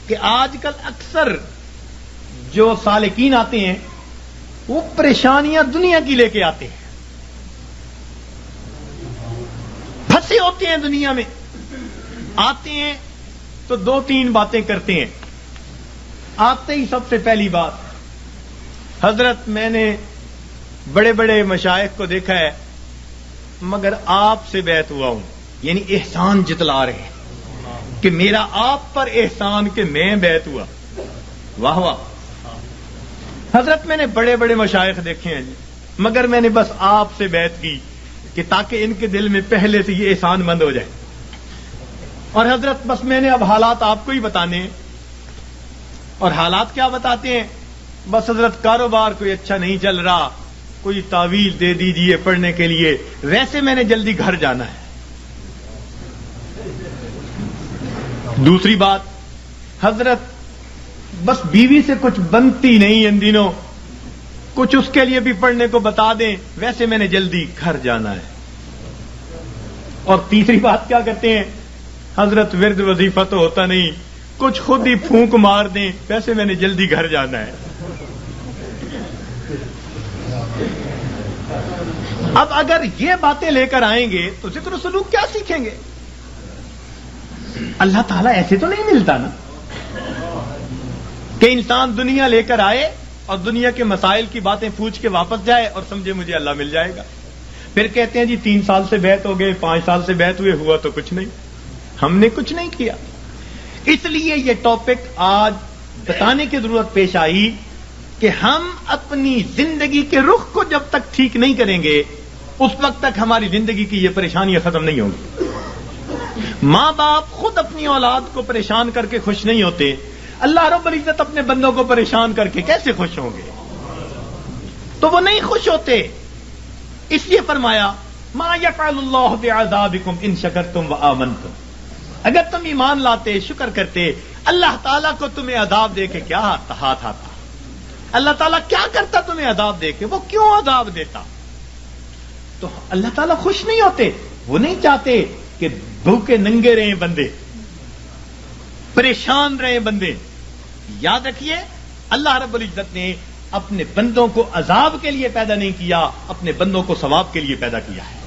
کہ آج کل اکثر جو سالکین آتے ہیں وہ پریشانیاں دنیا کی لے کے آتے ہیں، پھنسے ہوتے ہیں دنیا میں، آتے ہیں تو 2-3 باتیں کرتے ہیں۔ آتے ہی سب سے پہلی بات، حضرت میں نے بڑے بڑے مشائخ کو دیکھا ہے مگر آپ سے بیعت ہوا ہوں، یعنی احسان جتلا رہے ہیں کہ میرا آپ پر احسان کہ میں بیعت ہوا۔ واہ واہ، حضرت میں نے بڑے بڑے مشائخ دیکھے ہیں مگر میں نے بس آپ سے بیعت کی کہ تاکہ ان کے دل میں پہلے سے یہ احسان مند ہو جائے۔ اور حضرت بس میں نے اب حالات آپ کو ہی بتانے ہیں، اور حالات کیا بتاتے ہیں؟ بس حضرت کاروبار کوئی اچھا نہیں چل رہا، کوئی تعویذ دے دیجئے پڑھنے کے لیے، ویسے میں نے جلدی گھر جانا ہے۔ دوسری بات، حضرت بس بیوی سے کچھ بنتی نہیں ان دنوں، کچھ اس کے لیے بھی پڑھنے کو بتا دیں، ویسے میں نے جلدی گھر جانا ہے۔ اور تیسری بات کیا کرتے ہیں؟ حضرت ورد وظیفہ تو ہوتا نہیں، کچھ خود ہی پھونک مار دیں، ویسے میں نے جلدی گھر جانا ہے۔ اب اگر یہ باتیں لے کر آئیں گے تو ذکر و سلوک کیا سیکھیں گے؟ اللہ تعالیٰ ایسے تو نہیں ملتا نا کہ انسان دنیا لے کر آئے اور دنیا کے مسائل کی باتیں پوچھ کے واپس جائے اور سمجھے مجھے اللہ مل جائے گا۔ پھر کہتے ہیں جی 3 سال سے بیعت ہو گئے، 5 سال سے بیعت ہوئے، ہوا تو کچھ نہیں، ہم نے کچھ نہیں کیا۔ اس لیے یہ ٹاپک آج بتانے کی ضرورت پیش آئی کہ ہم اپنی زندگی کے رخ کو جب تک ٹھیک نہیں کریں گے اس وقت تک ہماری زندگی کی یہ پریشانیاں ختم نہیں ہوں گی۔ ماں باپ خود اپنی اولاد کو پریشان کر کے خوش نہیں ہوتے، اللہ رب العزت اپنے بندوں کو پریشان کر کے کیسے خوش ہوں گے؟ تو وہ نہیں خوش ہوتے، اس لیے فرمایا ما یفعل اللہ بعذابکم ان شکرتم وآمنتم، اگر تم ایمان لاتے، شکر کرتے، اللہ تعالیٰ کو تمہیں عذاب دے کے کیا ہاتھ آتا؟ اللہ تعالیٰ کیا کرتا تمہیں عذاب دے کے؟ وہ کیوں عذاب دیتا؟ تو اللہ تعالیٰ خوش نہیں ہوتے، وہ نہیں چاہتے کہ بھوکے ننگے رہیں بندے، پریشان رہیں بندے۔ یاد رکھیے اللہ رب العزت نے اپنے بندوں کو عذاب کے لیے پیدا نہیں کیا، اپنے بندوں کو ثواب کے لیے پیدا کیا ہے۔